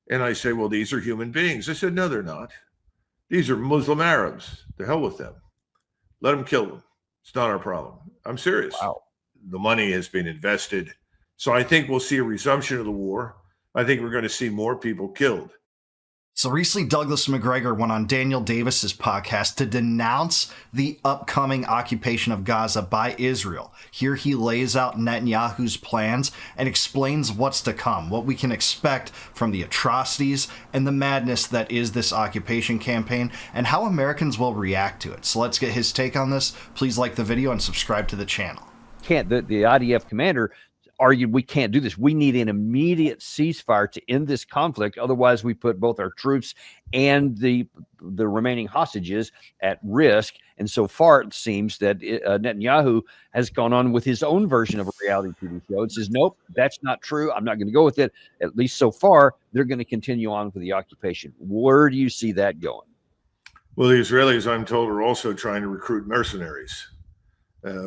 And I say, well, these are human beings. I said, no, they're not. These are Muslim Arabs. The hell with them. Let them kill them. It's not our problem. I'm serious. Wow. The money has been invested. So I think we'll see a resumption of the war. I think we're going to see more people killed. So recently, Douglas Macgregor went on Daniel Davis's podcast to denounce the upcoming occupation of Gaza by Israel. Here he lays out Netanyahu's plans and explains what's to come, what we can expect from the atrocities and the madness that is this occupation campaign, and how Americans will react to it. So let's get his take on this. Please like the video and subscribe to the channel. The IDF commander argued we can't do this. We need an immediate ceasefire to end this conflict. Otherwise, we put both our troops and the remaining hostages at risk. And so far, it seems that Netanyahu has gone on with his own version of a reality TV show. It says, nope, that's not true. I'm not going to go with it. At least so far, they're going to continue on with the occupation. Where do you see that going? Well, the Israelis, I'm told, are also trying to recruit mercenaries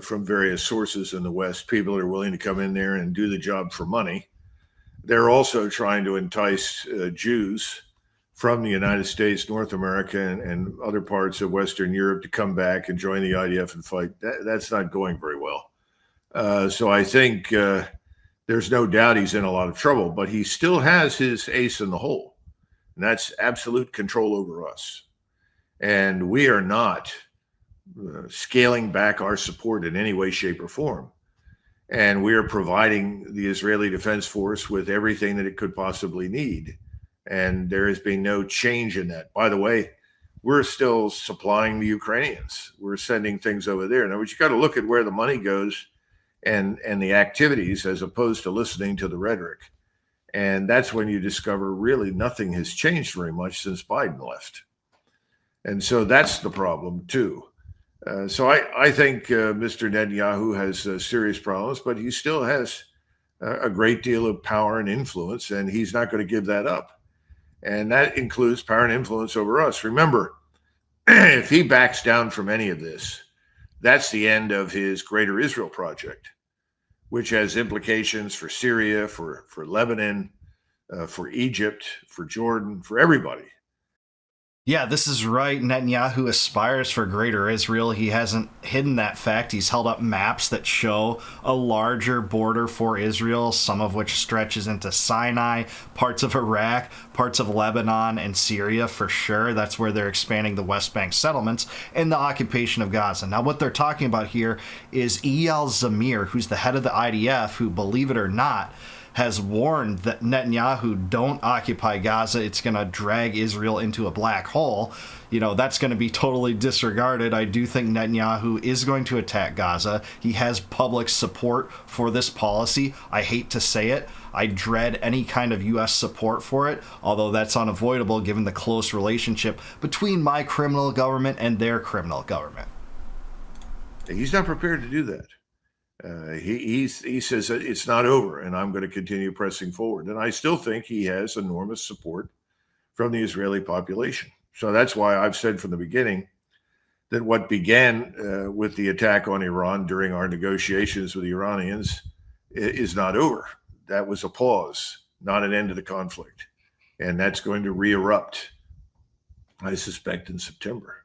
from various sources in the West, people that are willing to come in there and do the job for money. They're also trying to entice Jews from the United States, North America, and other parts of Western Europe to come back and join the IDF and fight. That's not going very well. So I think there's no doubt he's in a lot of trouble, but he still has his ace in the hole, and that's absolute control over us. And we are not scaling back our support in any way, shape, or form. And we are providing the Israeli Defense Force with everything that it could possibly need. And there has been no change in that. By the way, we're still supplying the Ukrainians. We're sending things over there. Now, but you got to look at where the money goes and the activities as opposed to listening to the rhetoric. And that's when you discover really nothing has changed very much since Biden left. And so that's the problem, too. So I think Mr. Netanyahu has serious problems, but he still has a great deal of power and influence, and he's not going to give that up. And that includes power and influence over us. Remember, if he backs down from any of this, that's the end of his Greater Israel Project, which has implications for Syria, for Lebanon, for Egypt, for Jordan, for everybody. Yeah, this is right. Netanyahu aspires for Greater Israel. He hasn't hidden that fact. He's held up maps that show a larger border for Israel, some of which stretches into Sinai, parts of Iraq, parts of Lebanon, and Syria for sure. That's where they're expanding the West Bank settlements and the occupation of Gaza. Now, what they're talking about here is Eyal Zamir, who's the head of the IDF, who, believe it or not, has warned that Netanyahu don't occupy Gaza. It's going to drag Israel into a black hole. You know, that's going to be totally disregarded. I do think Netanyahu is going to attack Gaza. He has public support for this policy. I hate to say it. I dread any kind of U.S. support for it, although that's unavoidable given the close relationship between my criminal government and their criminal government. He's not prepared to do that. He says it's not over, and I'm going to continue pressing forward. And I still think he has enormous support from the Israeli population. So that's why I've said from the beginning that what began with the attack on Iran during our negotiations with the Iranians is not over. That was a pause, not an end to the conflict. And that's going to re-erupt, I suspect, in September.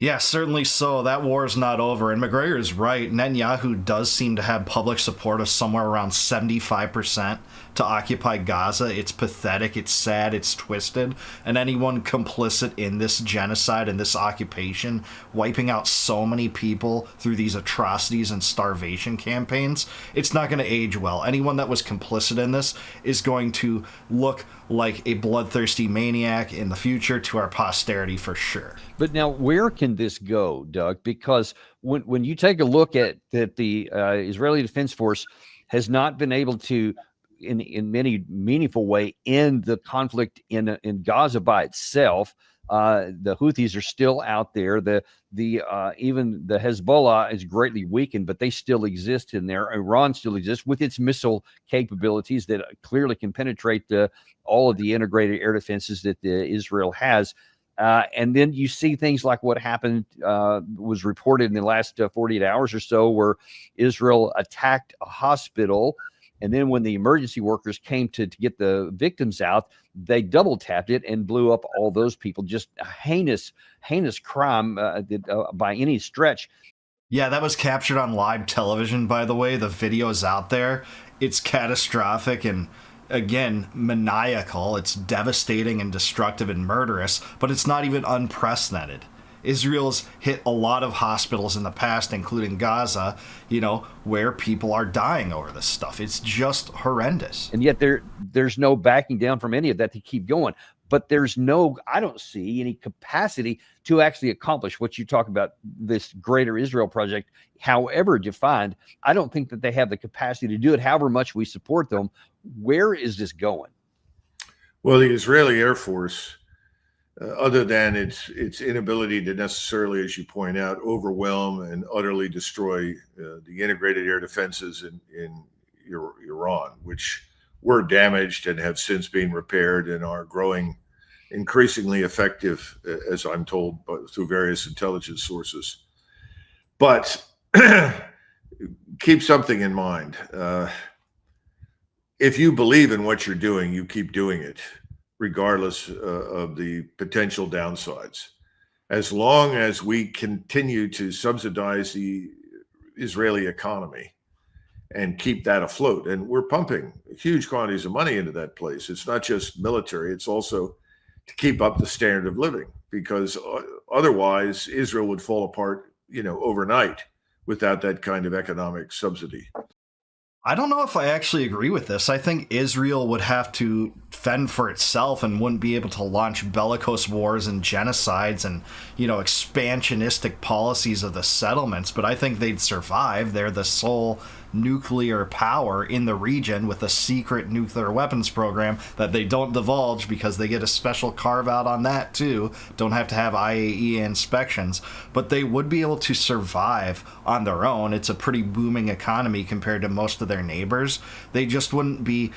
Yeah, certainly so. That war is not over. And Macgregor is right. Netanyahu does seem to have public support of somewhere around 75% to occupy Gaza. It's pathetic. It's sad. It's twisted. And anyone complicit in this genocide and this occupation, wiping out so many people through these atrocities and starvation campaigns, it's not going to age well. Anyone that was complicit in this is going to look like a bloodthirsty maniac in the future to our posterity for sure. But now, where can this go, Doug? Because when you take a look at that, the Israeli Defense Force has not been able to, in any meaningful way, end the conflict in Gaza by itself. The Houthis are still out there. Even the Hezbollah is greatly weakened, but they still exist in there. Iran still exists with its missile capabilities that clearly can penetrate all of the integrated air defenses that Israel has. And then you see things like what happened, was reported in the last 48 hours or so, where Israel attacked a hospital And then when the emergency workers came to get the victims out, they double tapped it and blew up all those people. Just a heinous crime by any stretch. Yeah, that was captured on live television, by the way. The video is out there. It's catastrophic and, again, maniacal. It's devastating and destructive and murderous, but it's not even unprecedented. Israel's hit a lot of hospitals in the past, including Gaza, where people are dying over this stuff. It's just horrendous. And yet there's no backing down from any of that to keep going. But I don't see any capacity to actually accomplish what you talk about, this Greater Israel project, however defined. I don't think that they have the capacity to do it, however much we support them. Where is this going? Well, the Israeli Air Force, other than its inability to necessarily, as you point out, overwhelm and utterly destroy the integrated air defenses in Iran, which were damaged and have since been repaired and are growing increasingly effective, as I'm told, through various intelligence sources. But keep something in mind. If you believe in what you're doing, you keep doing it, regardless of the potential downsides. As long as we continue to subsidize the Israeli economy and keep that afloat, and we're pumping huge quantities of money into that place. It's not just military, it's also to keep up the standard of living, because otherwise Israel would fall apart, overnight without that kind of economic subsidy. I don't know if I actually agree with this. I think Israel would have to fend for itself and wouldn't be able to launch bellicose wars and genocides and, expansionistic policies of the settlements, but I think they'd survive. They're the sole nuclear power in the region with a secret nuclear weapons program that they don't divulge because they get a special carve out on that too. Don't have to have IAEA inspections, but they would be able to survive on their own. It's a pretty booming economy compared to most of their neighbors. They just wouldn't be,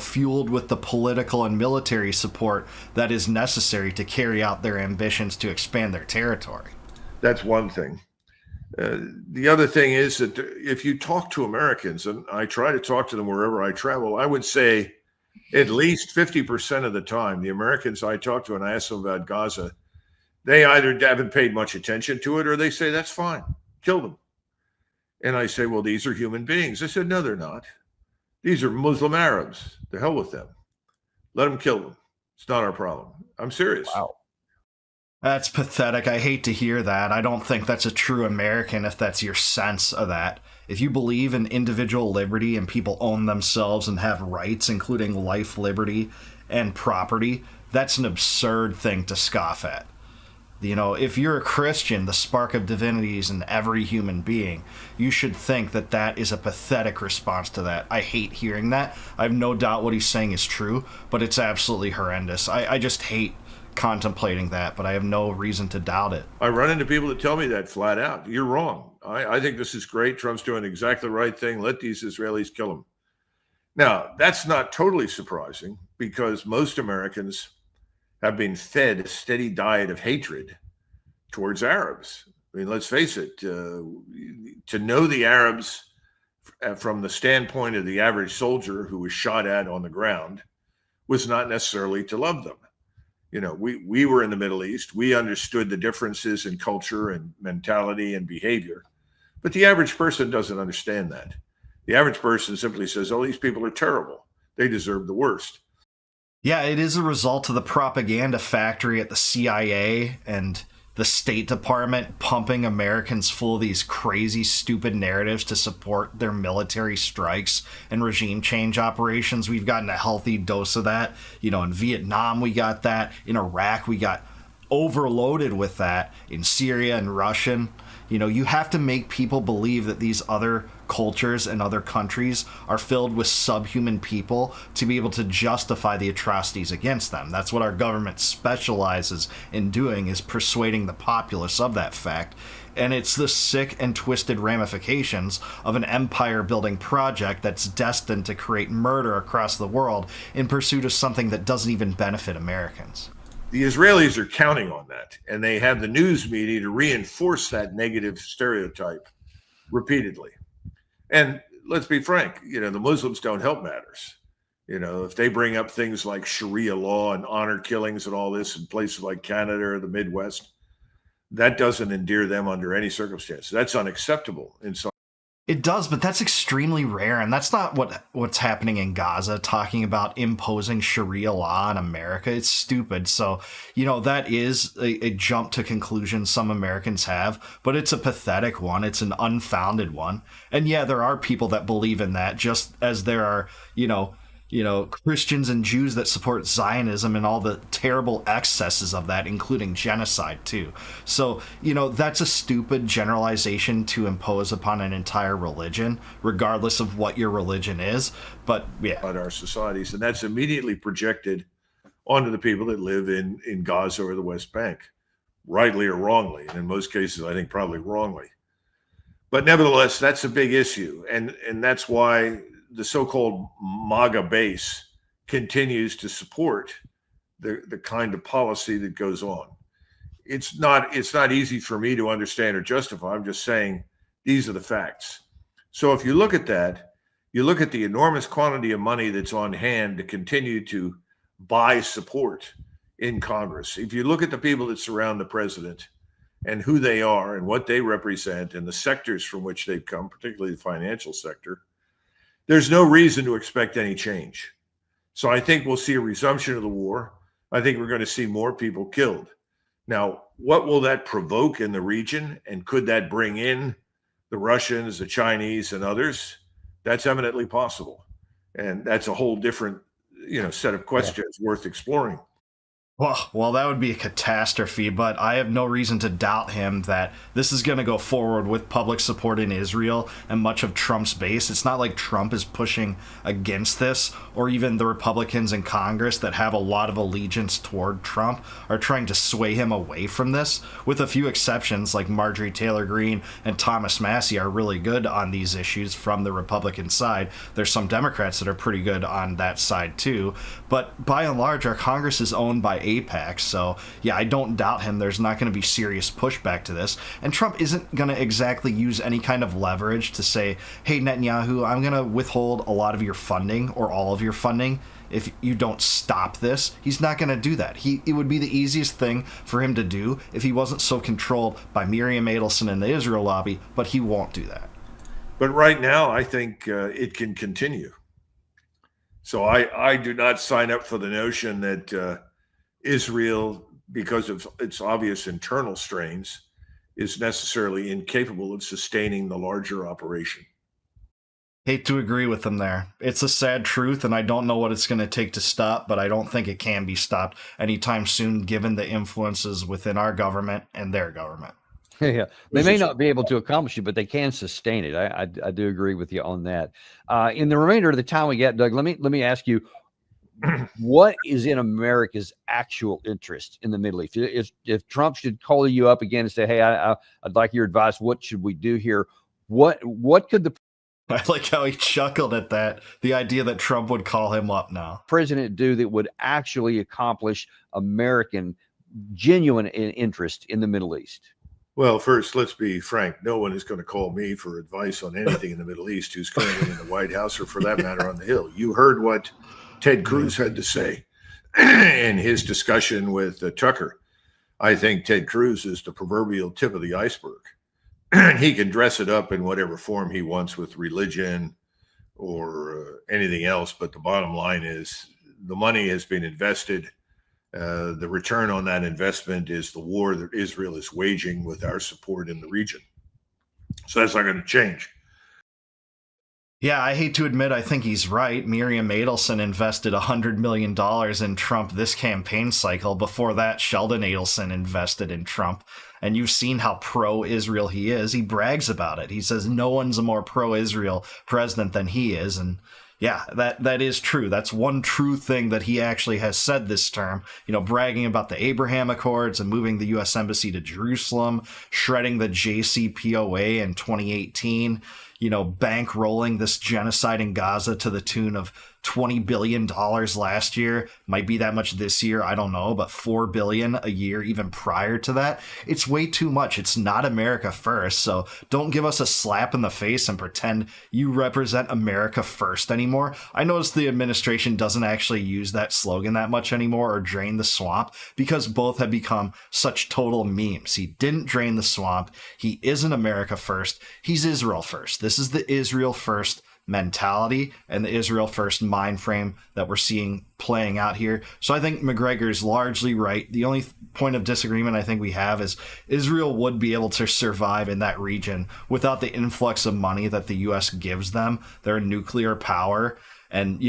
fueled with the political and military support that is necessary to carry out their ambitions to expand their territory. That's one thing. The other thing is that if you talk to Americans, and I try to talk to them wherever I travel, I would say at least 50% of the time, the Americans I talk to and I ask them about Gaza, they either haven't paid much attention to it or they say, that's fine, kill them. And I say, well, these are human beings. They said, no, they're not. These are Muslim Arabs. The hell with them. Let them kill them. It's not our problem. I'm serious. Wow. That's pathetic. I hate to hear that. I don't think that's a true American if that's your sense of that. If you believe in individual liberty and people own themselves and have rights, including life, liberty, and property, that's an absurd thing to scoff at. If you're a Christian, the spark of divinity is in every human being. You should think that that is a pathetic response to that. I hate hearing that. I have no doubt what he's saying is true, but it's absolutely horrendous. I just hate contemplating that, but I have no reason to doubt it. I run into people that tell me that flat out. You're wrong. I think this is great. Trump's doing exactly the right thing. Let these Israelis kill them. Now, that's not totally surprising because most Americans have been fed a steady diet of hatred towards Arabs. I mean, let's face it, to know the Arabs from the standpoint of the average soldier who was shot at on the ground was not necessarily to love them. We were in the Middle East. We understood the differences in culture and mentality and behavior. But the average person doesn't understand that. The average person simply says, oh, these people are terrible. They deserve the worst. Yeah, it is a result of the propaganda factory at the CIA and the State Department pumping Americans full of these crazy, stupid narratives to support their military strikes and regime change operations. We've gotten a healthy dose of that. In Vietnam, we got that. In Iraq, we got overloaded with that. In Syria and Russian. You have to make people believe that these other cultures and other countries are filled with subhuman people to be able to justify the atrocities against them. That's what our government specializes in doing, is persuading the populace of that fact. And it's the sick and twisted ramifications of an empire-building project that's destined to create murder across the world in pursuit of something that doesn't even benefit Americans. The Israelis are counting on that, and they have the news media to reinforce that negative stereotype repeatedly. And let's be frank, the Muslims don't help matters. If they bring up things like Sharia law and honor killings and all this in places like Canada or the Midwest, that doesn't endear them under any circumstance. That's unacceptable in some. It does, but that's extremely rare, and that's not what's happening in Gaza, talking about imposing Sharia law in America. It's stupid. So, that is a jump to conclusion some Americans have, but it's a pathetic one. It's an unfounded one. And yeah, there are people that believe in that, just as there are, Christians and Jews that support Zionism and all the terrible excesses of that, including genocide too. So, that's a stupid generalization to impose upon an entire religion, regardless of what your religion is. But yeah. About our societies, and that's immediately projected onto the people that live in Gaza or the West Bank, rightly or wrongly. And in most cases, I think probably wrongly. But nevertheless, that's a big issue. And that's why the so-called MAGA base continues to support the kind of policy that goes on. It's not easy for me to understand or justify. I'm just saying these are the facts. So if you look at that, you look at the enormous quantity of money that's on hand to continue to buy support in Congress. If you look at the people that surround the president and who they are and what they represent and the sectors from which they've come, particularly the financial sector, there's no reason to expect any change. So I think we'll see a resumption of the war. I think we're going to see more people killed. Now, what will that provoke in the region? And could that bring in the Russians, the Chinese, and others? That's eminently possible. And that's a whole different, set of questions worth exploring. Well, that would be a catastrophe, but I have no reason to doubt him that this is going to go forward with public support in Israel and much of Trump's base. It's not like Trump is pushing against this, or even the Republicans in Congress that have a lot of allegiance toward Trump are trying to sway him away from this, with a few exceptions like Marjorie Taylor Greene and Thomas Massie are really good on these issues from the Republican side. There's some Democrats that are pretty good on that side too, but by and large, our Congress is owned by AIPAC, so yeah, I don't doubt him. There's not going to be serious pushback to this, and Trump isn't going to exactly use any kind of leverage to say, hey, Netanyahu, I'm going to withhold a lot of your funding or all of your funding if you don't stop this. He's not going to do that. It would be the easiest thing for him to do if he wasn't so controlled by Miriam Adelson and the Israel lobby, but he won't do that. But right now, I think it can continue. So I do not sign up for the notion that Israel, because of its obvious internal strains, is necessarily incapable of sustaining the larger operation. Hate to agree with them there. It's a sad truth, and I don't know what it's going to take to stop, but I don't think it can be stopped anytime soon, given the influences within our government and their government. Yeah, they may not be able to accomplish it, but they can sustain it. I do agree with you on that. In the remainder of the time we got, Doug, let me ask you, what is in America's actual interest in the Middle East? If Trump should call you up again and say, hey, I'd like your advice, what should we do here? What could the I like how he chuckled at that, the idea that Trump would call him up now. President do that would actually accomplish American genuine interest in the Middle East? Well, first, let's be frank. No one is going to call me for advice on anything in the Middle East who's currently in the White House or, for that matter, on the Hill. You heard what Ted Cruz had to say in his discussion with Tucker. I think Ted Cruz is the proverbial tip of the iceberg. He can dress it up in whatever form he wants with religion or anything else. But the bottom line is the money has been invested. The return on that investment is the war that Israel is waging with our support in the region. So that's not going to change. Yeah, I hate to admit I think he's right. Miriam Adelson invested $100 million in Trump this campaign cycle. Before that, Sheldon Adelson invested in Trump. And you've seen how pro-Israel he is. He brags about it. He says no one's a more pro-Israel president than he is. And yeah, that is true. That's one true thing that he actually has said this term, bragging about the Abraham Accords and moving the U.S. Embassy to Jerusalem, shredding the JCPOA in 2018, bankrolling this genocide in Gaza to the tune of $20 billion last year, might be that much this year, I don't know, but $4 billion a year even prior to that. It's way too much. It's not America first. So don't give us a slap in the face and pretend you represent America first anymore. I noticed the administration doesn't actually use that slogan that much anymore, or drain the swamp, because both have become such total memes. He didn't drain the swamp. He isn't America first. He's Israel first. This is the Israel first mentality and the Israel first mind frame that we're seeing playing out here. So I think Macgregor is largely right. The only point of disagreement I think we have is Israel would be able to survive in that region without the influx of money that the US gives them. They're a nuclear power, and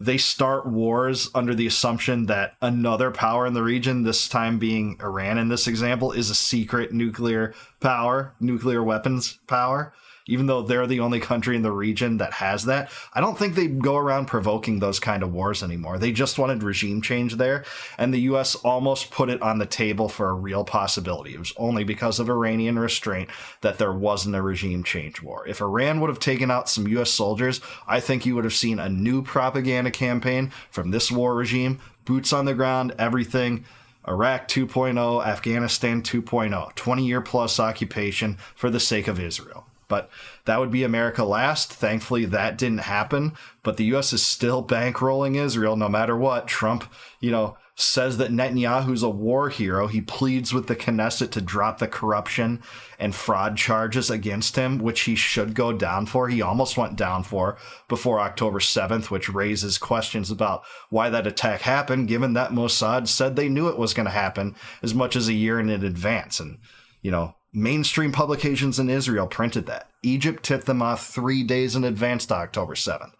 they start wars under the assumption that another power in the region, this time being Iran in this example, is a secret nuclear power, nuclear weapons power. Even though they're the only country in the region that has that, I don't think they go around provoking those kind of wars anymore. They just wanted regime change there, and the U.S. almost put it on the table for a real possibility. It was only because of Iranian restraint that there wasn't a regime change war. If Iran would have taken out some U.S. soldiers, I think you would have seen a new propaganda campaign from this war regime, boots on the ground, everything. Iraq 2.0, Afghanistan 2.0, 20-year plus occupation for the sake of Israel. But that would be America last. Thankfully, that didn't happen. But the U.S. is still bankrolling Israel no matter what. Trump, says that Netanyahu's a war hero. He pleads with the Knesset to drop the corruption and fraud charges against him, which he should go down for. He almost went down for before October 7th, which raises questions about why that attack happened, given that Mossad said they knew it was going to happen as much as a year in advance. And, mainstream publications in Israel printed that. Egypt tipped them off 3 days in advance to October 7th.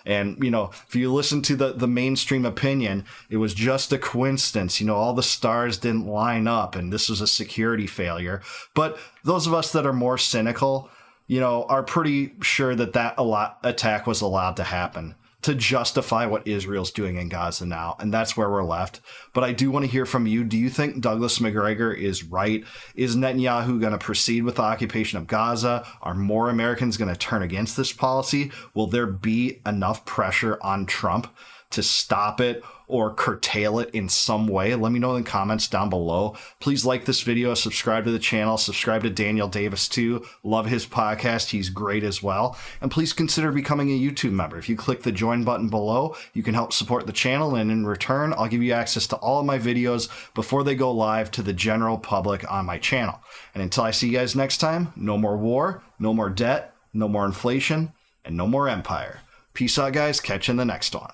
And, if you listen to the mainstream opinion, it was just a coincidence. All the stars didn't line up and this was a security failure. But those of us that are more cynical, are pretty sure that attack was allowed to happen to justify what Israel's doing in Gaza now. And that's where we're left. But I do want to hear from you. Do you think Douglas Macgregor is right? Is Netanyahu going to proceed with the occupation of Gaza? Are more Americans going to turn against this policy? Will there be enough pressure on Trump to stop it or curtail it in some way? Let me know in the comments down below. Please like this video, subscribe to the channel, subscribe to Daniel Davis too. Love his podcast. He's great as well. And please consider becoming a YouTube member. If you click the join button below, you can help support the channel, and in return, I'll give you access to all of my videos before they go live to the general public on my channel. And until I see you guys next time, no more war, no more debt, no more inflation, and no more empire. Peace out, guys. Catch you in the next one.